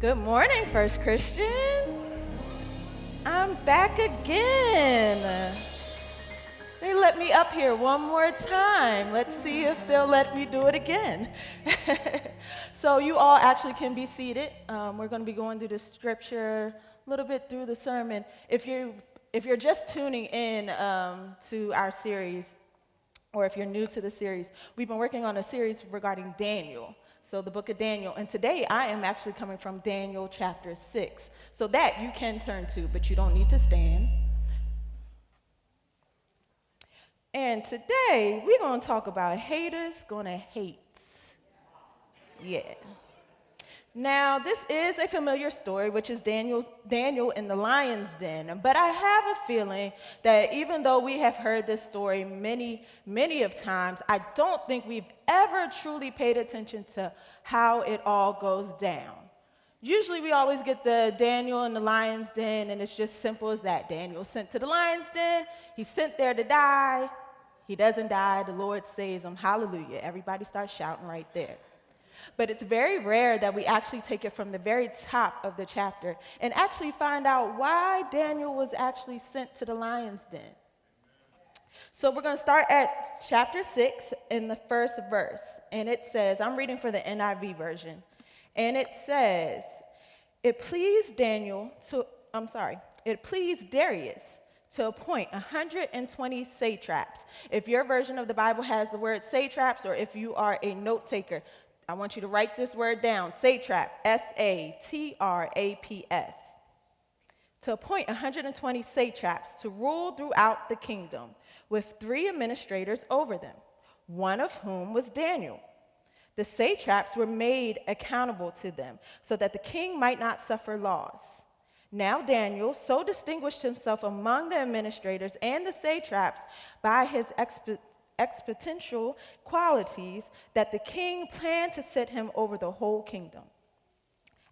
Good morning, First Christian. I'm back again. They let me up here one more time. Let's see if they'll let me do it again. So you all actually can be seated. We're going to be going through the scripture, a little bit through the sermon. If you're just tuning in to our series, or if you're new to the series, we've been working on a series regarding Daniel. So the book of Daniel. And today I am actually coming from Daniel chapter 6. So that you can turn to, but you don't need to stand. And today we're going to talk about haters gonna hate. Yeah. Now, this is a familiar story, which is Daniel in the lion's den. But I have a feeling that even though we have heard this story many, many of times, I don't think we've ever truly paid attention to how it all goes down. Usually we always get the Daniel in the lion's den, and it's just simple as that. Daniel sent to the lion's den. He's sent there to die. He doesn't die. The Lord saves him. Hallelujah. Everybody starts shouting right there. But it's very rare that we actually take it from the very top of the chapter and actually find out why Daniel was actually sent to the lion's den. So we're going to start at chapter 6 in the first verse. And it says, I'm reading for the NIV version. And it says, it pleased Darius to appoint 120 satraps. If your version of the Bible has the word satraps, or if you are a note taker, I want you to write this word down, satrap, S-A-T-R-A-P-S, to appoint 120 satraps to rule throughout the kingdom, with 3 administrators over them, one of whom was Daniel. The satraps were made accountable to them, so that the king might not suffer loss. Now Daniel so distinguished himself among the administrators and the satraps by his exponential qualities that the king planned to set him over the whole kingdom.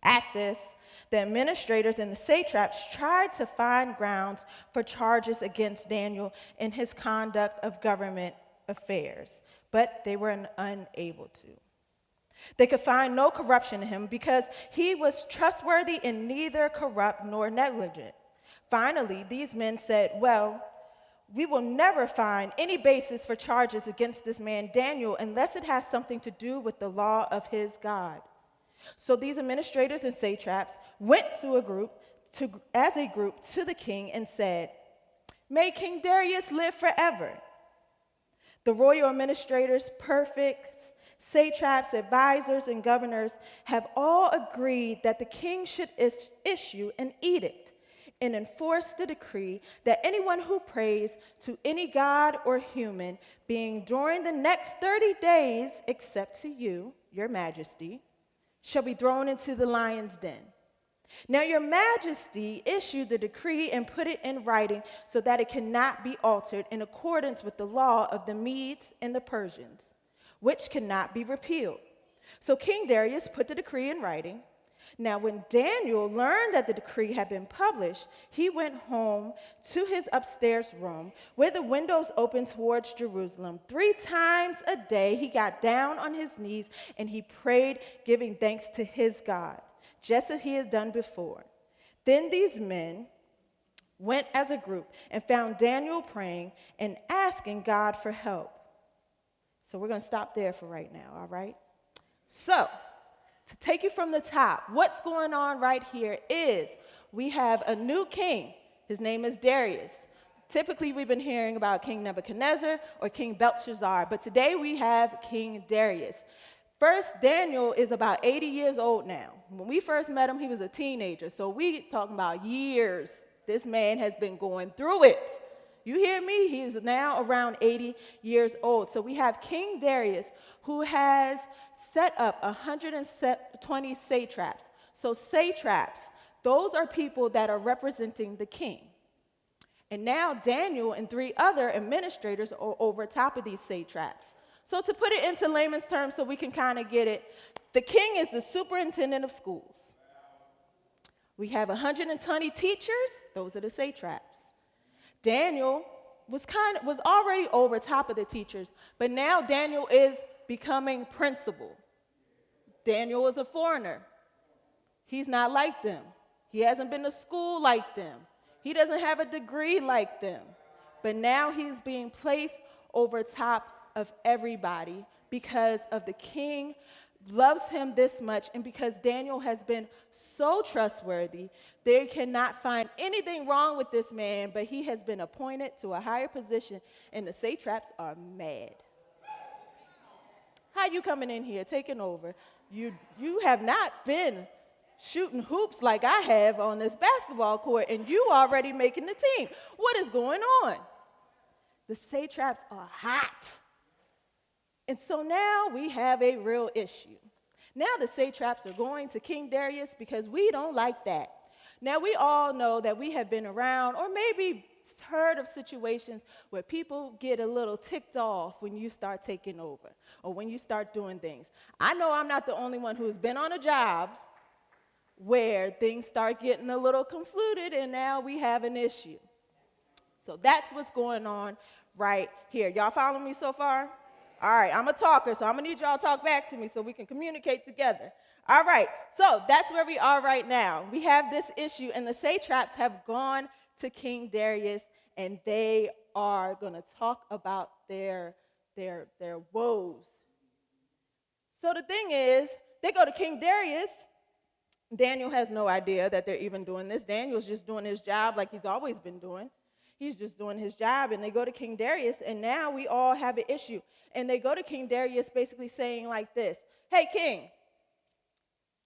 At this, the administrators and the satraps tried to find grounds for charges against Daniel in his conduct of government affairs, but they were unable to. They could find no corruption in him because he was trustworthy and neither corrupt nor negligent. Finally, these men said, well, we will never find any basis for charges against this man Daniel unless it has something to do with the law of his God. So these administrators and satraps went as a group to the king and said, may King Darius live forever. The royal administrators, prefects, satraps, advisors, and governors have all agreed that the king should issue an edict and enforce the decree that anyone who prays to any god or human being during the next 30 days, except to you, your majesty, shall be thrown into the lion's den. Now your majesty issued the decree and put it in writing so that it cannot be altered in accordance with the law of the Medes and the Persians, which cannot be repealed. So King Darius put the decree in writing. Now, when Daniel learned that the decree had been published, he went home to his upstairs room where the windows opened towards Jerusalem. 3 times a day, he got down on his knees and he prayed, giving thanks to his God, just as he had done before. Then these men went as a group and found Daniel praying and asking God for help. So we're going to stop there for right now, all right? So, to take you from the top, what's going on right here is we have a new king. His name is Darius. Typically, we've been hearing about King Nebuchadnezzar or King Belshazzar, but today we have King Darius. First, Daniel is about 80 years old now. When we first met him, he was a teenager, so we talking about years. This man has been going through it. You hear me? He is now around 80 years old. So we have King Darius, who has set up 120 satraps. So satraps, those are people that are representing the king. And now Daniel and 3 other administrators are over top of these satraps. So to put it into layman's terms so we can kind of get it, the king is the superintendent of schools. We have 120 teachers, those are the satraps. Daniel was already over top of the teachers, but now Daniel is becoming principal. Daniel was a foreigner. He's not like them. He hasn't been to school like them. He doesn't have a degree like them. But now he's being placed over top of everybody because of the king loves him this much, and because Daniel has been so trustworthy, they cannot find anything wrong with this man, but he has been appointed to a higher position, and the satraps are mad. How you coming in here, taking over? You have not been shooting hoops like I have on this basketball court, and you already making the team. What is going on? The satraps are hot. And so now we have a real issue. Now the satraps are going to King Darius because we don't like that. Now we all know that we have been around or maybe heard of situations where people get a little ticked off when you start taking over or when you start doing things. I know I'm not the only one who's been on a job where things start getting a little convoluted and now we have an issue. So that's what's going on right here. Y'all follow me so far? All right, I'm a talker, so I'm going to need y'all to talk back to me so we can communicate together. All right, so that's where we are right now. We have this issue, and the satraps have gone to King Darius, and they are going to talk about their woes. So the thing is, they go to King Darius. Daniel has no idea that they're even doing this. Daniel's just doing his job like he's always been doing. He's just doing his job, and they go to King Darius, and now we all have an issue. And they go to King Darius basically saying like this, hey, King,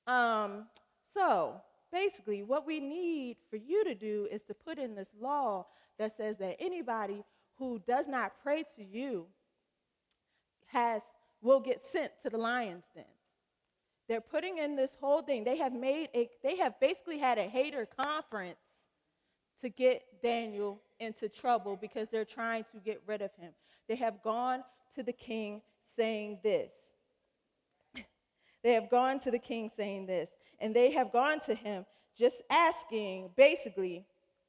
so basically what we need for you to do is to put in this law that says that anybody who does not pray to you will get sent to the lion's den. They're putting in this whole thing. They have basically had a hater conference to get Daniel into trouble because they're trying to get rid of him. They have gone to the king saying this. They have gone to the king saying this. And they have gone to him just asking, basically,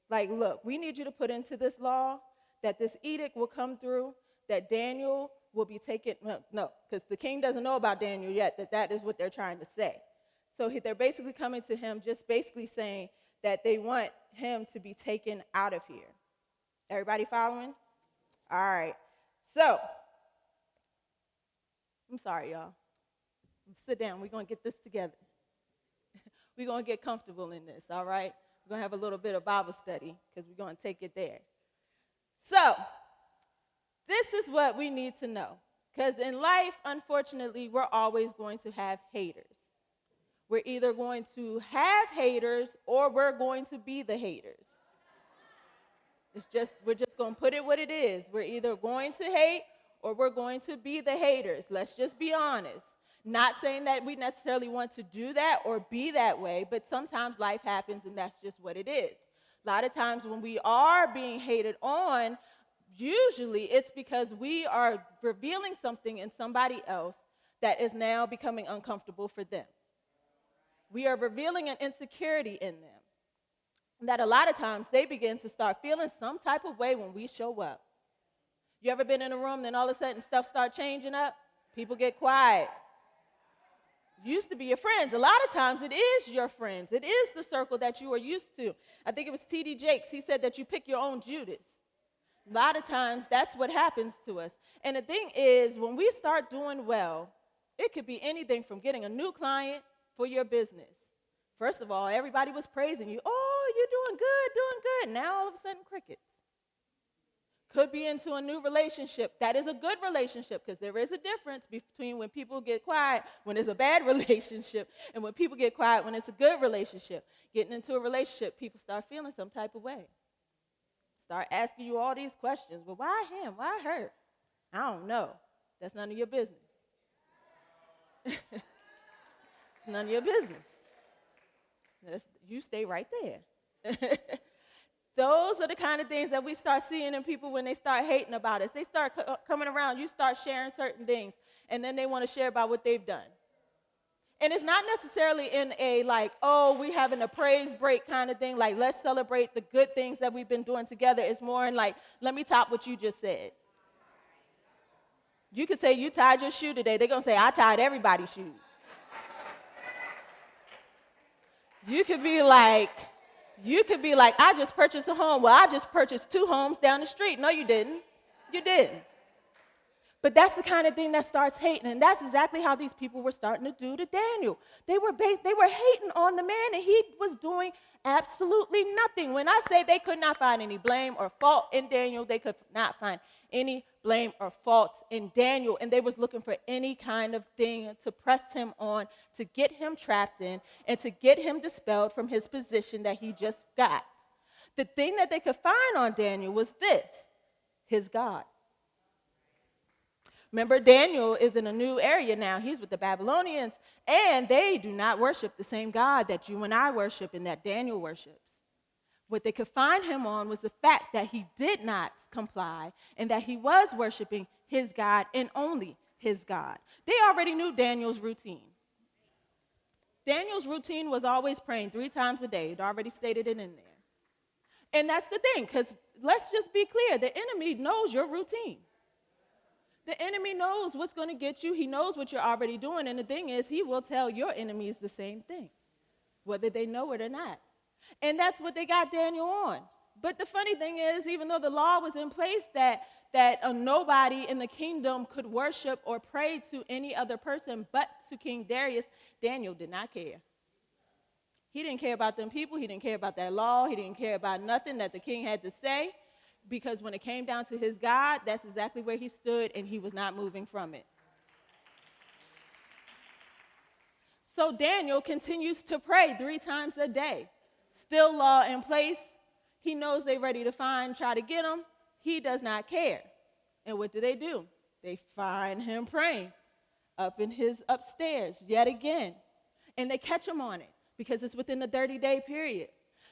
like, look, we need you to put into this law that this edict will come through, that Daniel will be taken. No, because the king doesn't know about Daniel yet, that is what they're trying to say. So they're basically coming to him just basically saying that they want him to be taken out of here. Everybody following? All right. So, I'm sorry, y'all. Sit down. We're going to get this together. We're going to get comfortable in this, all right? We're going to have a little bit of Bible study because we're going to take it there. So, this is what we need to know. Because in life, unfortunately, we're always going to have haters. We're either going to have haters or we're going to be the haters. We're just going to put it what it is. We're either going to hate or we're going to be the haters. Let's just be honest. Not saying that we necessarily want to do that or be that way, but sometimes life happens and that's just what it is. A lot of times when we are being hated on, usually it's because we are revealing something in somebody else that is now becoming uncomfortable for them. We are revealing an insecurity in them that a lot of times they begin to start feeling some type of way when we show up. You ever been in a room, then all of a sudden stuff start changing up? People get quiet. Used to be your friends. A lot of times it is your friends. It is the circle that you are used to. I think it was T.D. Jakes. He said that you pick your own Judas. A lot of times that's what happens to us. And the thing is, when we start doing well, it could be anything from getting a new client for your business. First of all, everybody was praising you. Oh, you're doing good, doing good. Now all of a sudden, crickets. Could be into a new relationship. That is a good relationship because there is a difference between when people get quiet when it's a bad relationship and when people get quiet when it's a good relationship. Getting into a relationship, people start feeling some type of way. Start asking you all these questions. Well, why him? Why her? I don't know. That's none of your business. It's none of your business. You stay right there. Those are the kind of things that we start seeing in people when they start hating about us. They start coming around. You start sharing certain things, and then they want to share about what they've done. And it's not necessarily in a like, oh, we're having a praise break kind of thing, like let's celebrate the good things that we've been doing together. It's more in like, let me top what you just said. You could say you tied your shoe today. They're going to say, I tied everybody's shoes. You could be like, I just purchased a home. Well, I just purchased 2 homes down the street. No, you didn't. You didn't. But that's the kind of thing that starts hating, and that's exactly how these people were starting to do to Daniel. They were hating on the man, and he was doing absolutely nothing. When I say they could not find any blame or fault in Daniel, they could not find any blame or faults in Daniel, and they was looking for any kind of thing to press him on, to get him trapped in, and to get him dispelled from his position that he just got. The thing that they could find on Daniel was this: his God. Remember, Daniel is in a new area now. He's with the Babylonians, and they do not worship the same God that you and I worship and that Daniel worships. What they could find him on was the fact that he did not comply and that he was worshiping his God and only his God. They already knew Daniel's routine. Daniel's routine was always praying 3 times a day. It already stated it in there. And that's the thing, because let's just be clear. The enemy knows your routine. The enemy knows what's going to get you. He knows what you're already doing. And the thing is, he will tell your enemies the same thing, whether they know it or not. And that's what they got Daniel on. But the funny thing is, even though the law was in place that nobody in the kingdom could worship or pray to any other person but to King Darius, Daniel did not care. He didn't care about them people. He didn't care about that law. He didn't care about nothing that the king had to say. Because when it came down to his God, that's exactly where he stood, and he was not moving from it. So Daniel continues to pray 3 times a day. Still law in place. He knows they're ready to try to get him. He does not care. And what do? They find him praying up in his upstairs yet again. And they catch him on it because it's within the 30-day period.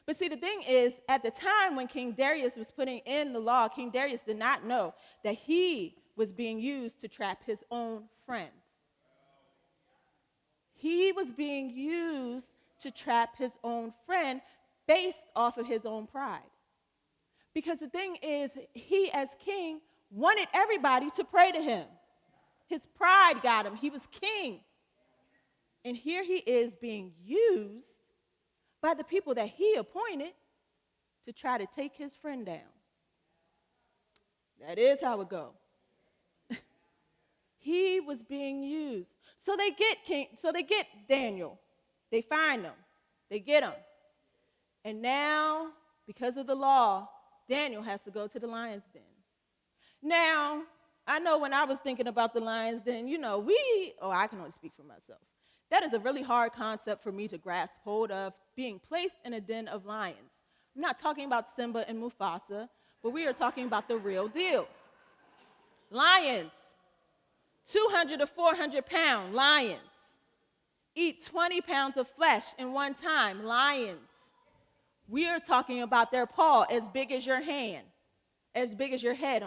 But see, the thing is, at the time when King Darius was putting in the law, King Darius did not know that he was being used to trap his own friend. He was being used to trap his own friend based off of his own pride. Because the thing is, he as king wanted everybody to pray to him. His pride got him. He was king. And here he is being used by the people that he appointed to try to take his friend down. That is how it goes. He was being used. So they get Daniel. They find him. They get him. And now, because of the law, Daniel has to go to the lion's den. Now, I know when I was thinking about the lion's den, I can only speak for myself. That is a really hard concept for me to grasp hold of, being placed in a den of lions. I'm not talking about Simba and Mufasa, but we are talking about the real deals. Lions, 200 to 400-pound lions, eat 20 pounds of flesh in one time. Lions. We are talking about their paw as big as your hand, as big as your head,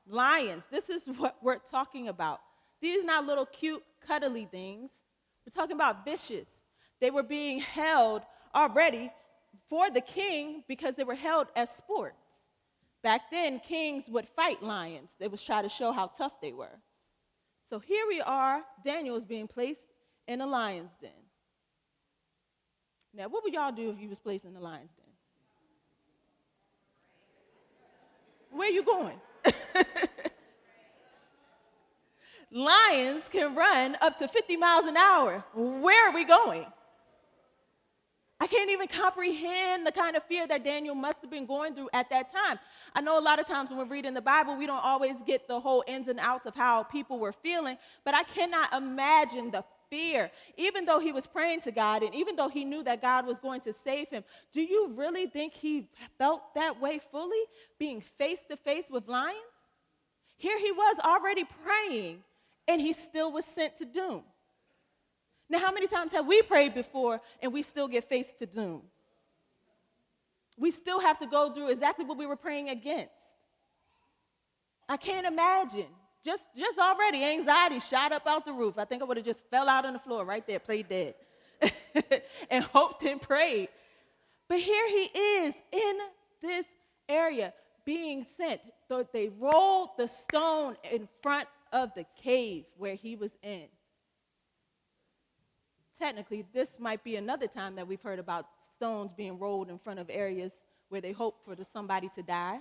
Lions, this is what we're talking about. These are not little cute, cuddly things. We're talking about vicious. They were being held already for the king because they were held as sports. Back then, kings would fight lions. They was trying to show how tough they were. So here we are. Daniel is being placed in a lion's den. Now, what would y'all do if you was placed in the lion's den? Where are you going? Lions can run up to 50 miles an hour. Where are we going? I can't even comprehend the kind of fear that Daniel must have been going through at that time. I know a lot of times when we're reading the Bible, we don't always get the whole ins and outs of how people were feeling, but I cannot imagine the fear. Even though he was praying to God, and even though he knew that God was going to save him, do you really think he felt that way fully, being face to face with lions? Here he was already praying, and he still was sent to doom. Now, how many times have we prayed before and we still get faced to doom? We still have to go through exactly what we were praying against. I can't imagine. Just already, anxiety shot up out the roof. I think I would have just fell out on the floor right there, played dead, and hoped and prayed. But here he is in this area being sent. So they rolled the stone in front of the cave where he was in. technically, this might be another time that we've heard about stones being rolled in front of areas where they hope for somebody to die.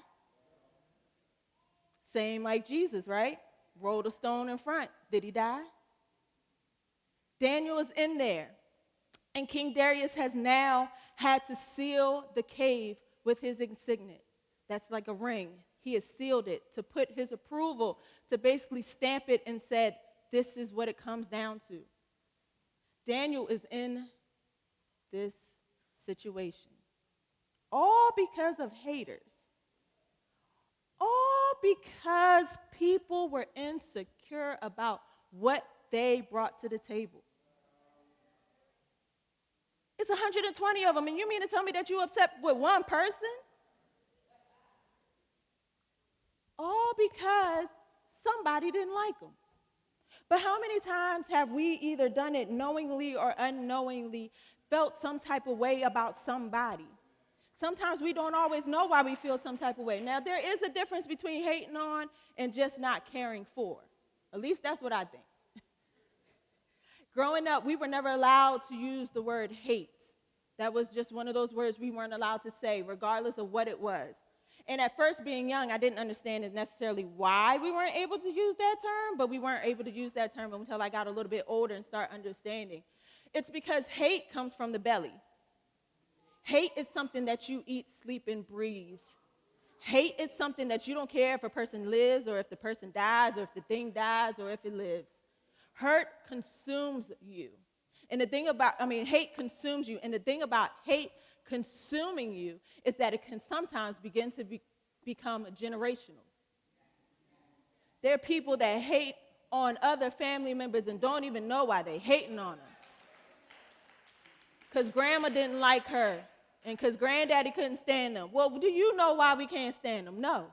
Same like Jesus, right? Rolled a stone in front. Did he die? Daniel is in there. And King Darius has now had to seal the cave with his signet. That's like a ring. He has sealed it to put his approval, to basically stamp it and said, this is what it comes down to. Daniel is in this situation. All because of haters. All because people were insecure about what they brought to the table. It's 120 of them, and you mean to tell me that you're upset with one person? All because somebody didn't like them. But how many times have we either done it knowingly or unknowingly, felt some type of way about somebody? Sometimes we don't always know why we feel some type of way. Now, there is a difference between hating on and just not caring for. At least that's what I think. Growing up, we were never allowed to use the word hate. That was just one of those words we weren't allowed to say, regardless of what it was. And at first, being young, I didn't understand necessarily why we weren't able to use that term, but we weren't able to use that term until I got a little bit older and start understanding. It's because hate comes from the belly. Hate is something that you eat, sleep, and breathe. Hate is something that you don't care if a person lives or if the person dies or if the thing dies or if it lives. Hurt consumes you. And the thing about, hate consumes you. And the thing about hate consuming you is that it can sometimes begin to become generational. There are people that hate on other family members and don't even know why they're hating on them. Because grandma didn't like her and because granddaddy couldn't stand them. Well, do you know why we can't stand them? No,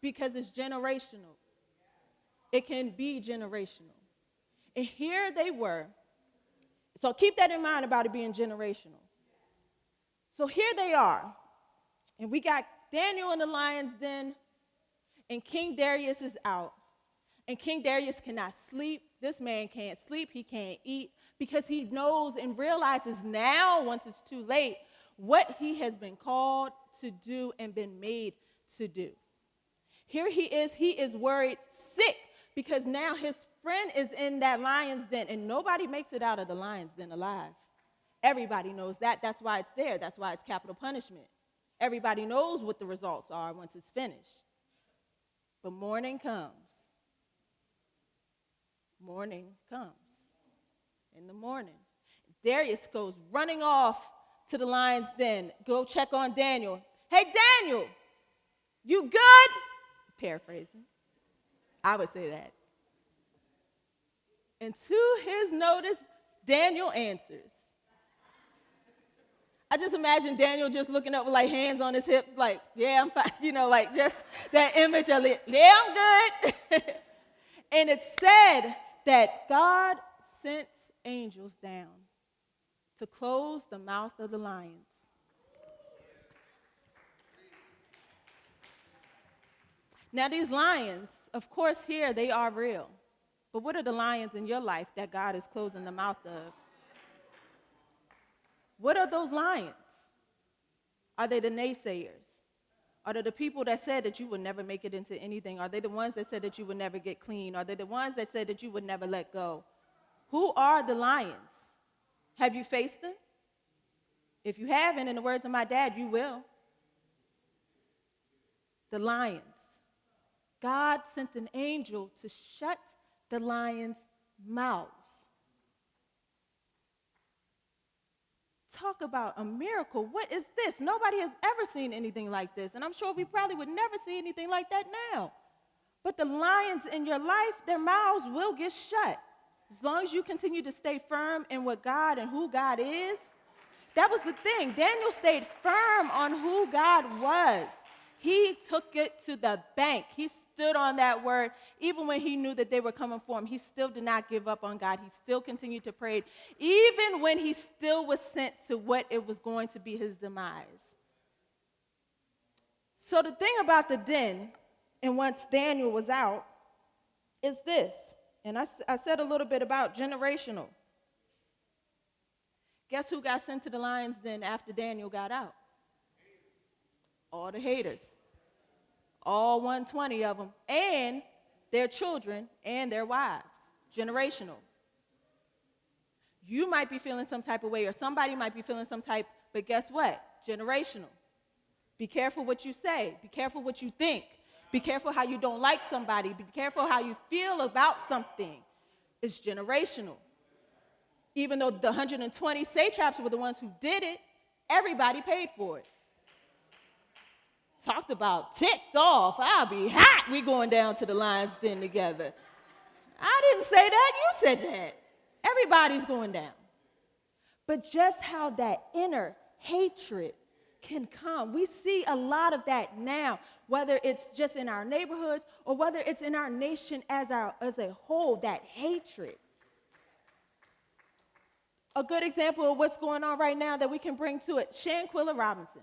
because it's generational. It can be generational. And here they were. So keep that in mind about it being generational. So here they are. And we got Daniel in the lion's den, and King Darius is out. And King Darius cannot sleep. This man can't sleep. He can't eat because he knows and realizes now, once it's too late, what he has been called to do and been made to do. Here he is worried, sick, because now his friend is in that lion's den, and nobody makes it out of the lion's den alive. Everybody knows that. That's why it's there. That's why it's capital punishment. Everybody knows what the results are once it's finished. But morning comes. Morning comes. In the morning, Darius goes running off to the lion's den. Go check on Daniel. Hey, Daniel, you good? Paraphrasing. I would say that. And to his notice, Daniel answers. I just imagine Daniel just looking up with like hands on his hips, like, yeah, I'm fine. Like just that image of it. Yeah, I'm good. And it said that God sent angels down to close the mouth of the lions. Now, these lions, of course, here they are real. But what are the lions in your life that God is closing the mouth of? What are those lions? Are they the naysayers? Are they the people that said that you would never make it into anything? Are they the ones that said that you would never get clean? Are they the ones that said that you would never let go? Who are the lions? Have you faced them? If you haven't, in the words of my dad, you will. The lions. God sent an angel to shut the lions' mouths. Talk about a miracle. What is this? Nobody has ever seen anything like this. And I'm sure we probably would never see anything like that now. But the lions in your life, their mouths will get shut. As long as you continue to stay firm in what God and who God is. That was the thing. Daniel stayed firm on who God was. He took it to the bank. He stood on that word. Even when he knew that they were coming for him, he still did not give up on God. He still continued to pray, even when he still was sent to what it was going to be his demise. So the thing about the den, and once Daniel was out, is this. And I said a little bit about generational. Guess who got sent to the lion's den after Daniel got out? All the haters. All 120 of them. And their children and their wives. Generational. You might be feeling some type of way, or somebody might be feeling some type, but guess what? Generational. Be careful what you say. Be careful what you think. Be careful how you don't like somebody. Be careful how you feel about something. It's generational. Even though the 120 satraps were the ones who did it, everybody paid for it. Talked about ticked off. I'll be hot. We going down to the lion's den together. I didn't say that. You said that. Everybody's going down. But just how that inner hatred can come. We see a lot of that now, whether it's just in our neighborhoods or whether it's in our nation as a whole, that hatred. A good example of what's going on right now that we can bring to it, Shanquilla Robinson.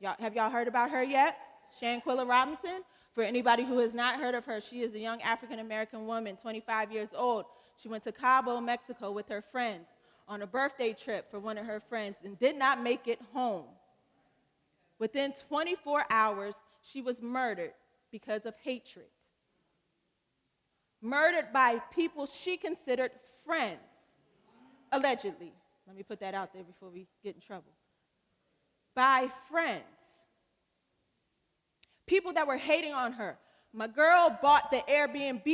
Have y'all heard about her yet? Shanquilla Robinson? For anybody who has not heard of her, she is a young African-American woman, 25 years old. She went to Cabo, Mexico with her friends on a birthday trip for one of her friends and did not make it home. Within 24 hours, she was murdered because of hatred. Murdered by people she considered friends, allegedly. Let me put that out there before we get in trouble. By friends. People that were hating on her. My girl bought the Airbnb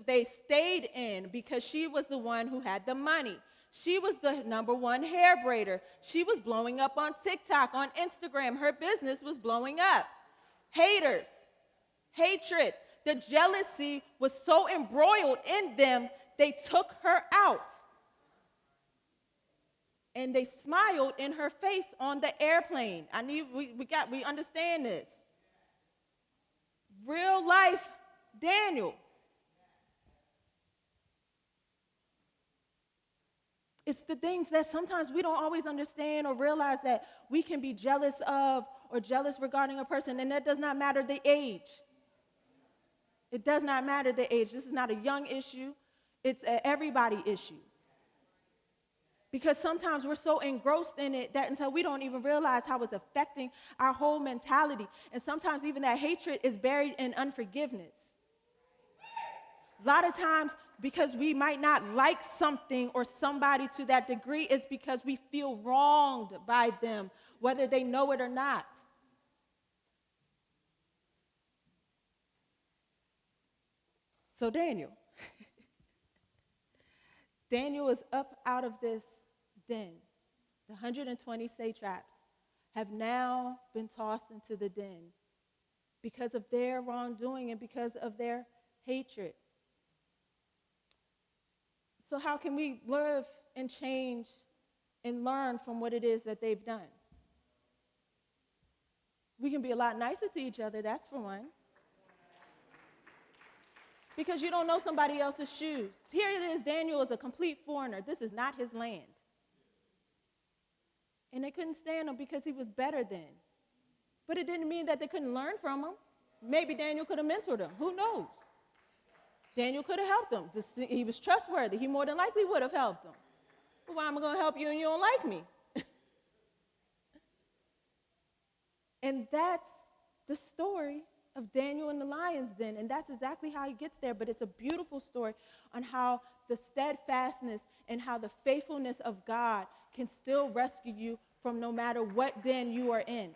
they stayed in because she was the one who had the money. She was the number one hair braider. She was blowing up on TikTok, on Instagram. Her business was blowing up. Haters, hatred, the jealousy was so embroiled in them, they took her out. And they smiled in her face on the airplane. We understand this. Real life Daniel. It's the things that sometimes we don't always understand or realize that we can be jealous of or jealous regarding a person, and that does not matter the age. It does not matter the age. This is not a young issue. It's an everybody issue. Because sometimes we're so engrossed in it that until we don't even realize how it's affecting our whole mentality. And sometimes even that hatred is buried in unforgiveness. A lot of times, because we might not like something or somebody to that degree, it's because we feel wronged by them, whether they know it or not. So Daniel is up out of this den. The 120 satraps have now been tossed into the den because of their wrongdoing and because of their hatred. So how can we live and change and learn from what it is that they've done? We can be a lot nicer to each other, that's for one. Because you don't know somebody else's shoes. Here it is, Daniel is a complete foreigner. This is not his land. And they couldn't stand him because he was better than. But it didn't mean that they couldn't learn from him. Maybe Daniel could have mentored him. Who knows? Daniel could have helped him. He was trustworthy. He more than likely would have helped him. Well, why am I going to help you and you don't like me? And that's the story of Daniel in the lion's den, and that's exactly how he gets there. But it's a beautiful story on how the steadfastness and how the faithfulness of God can still rescue you from no matter what den you are in.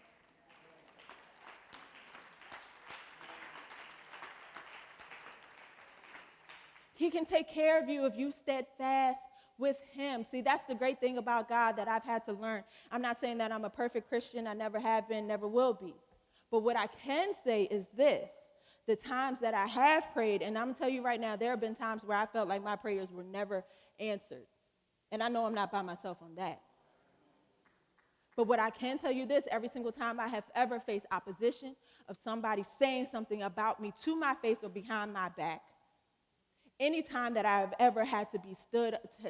He can take care of you if you steadfast with him. See, that's the great thing about God that I've had to learn. I'm not saying that I'm a perfect Christian. I never have been, never will be. But what I can say is this. The times that I have prayed, and I'm going to tell you right now, there have been times where I felt like my prayers were never answered. And I know I'm not by myself on that. But what I can tell you this, every single time I have ever faced opposition of somebody saying something about me to my face or behind my back, anytime that I have ever had to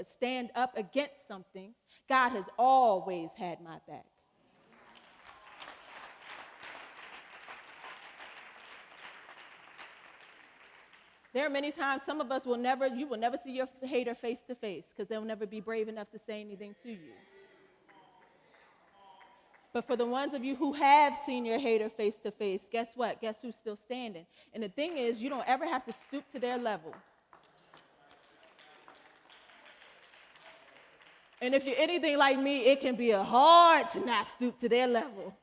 stand up against something, God has always had my back. There are many times some of us you will never see your hater face to face because they'll never be brave enough to say anything to you. But for the ones of you who have seen your hater face to face, guess what? Guess who's still standing? And the thing is, you don't ever have to stoop to their level. And if you're anything like me, it can be hard to not stoop to their level.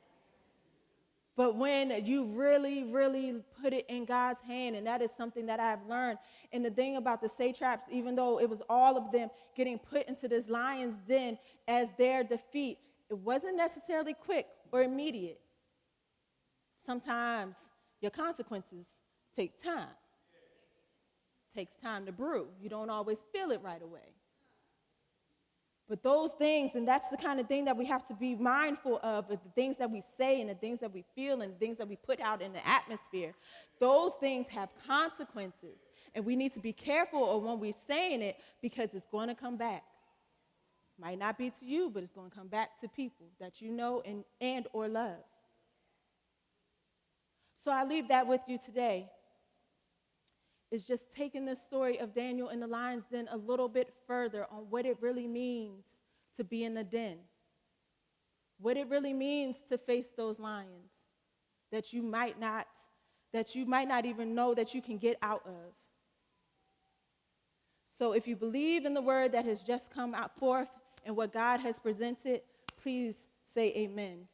But when you really, really put it in God's hand, and that is something that I've learned. And the thing about the satraps, even though it was all of them getting put into this lion's den as their defeat, it wasn't necessarily quick or immediate. Sometimes your consequences take time. It takes time to brew. You don't always feel it right away. But those things, and that's the kind of thing that we have to be mindful of the things that we say and the things that we feel and the things that we put out in the atmosphere. Those things have consequences, and we need to be careful of when we're saying it because it's going to come back. Might not be to you, but it's going to come back to people that you know and or love. So I leave that with you today. Is just taking the story of Daniel in the lion's den a little bit further on what it really means to be in the den. What it really means to face those lions that you might not even know that you can get out of. So if you believe in the word that has just come out forth and what God has presented, please say amen.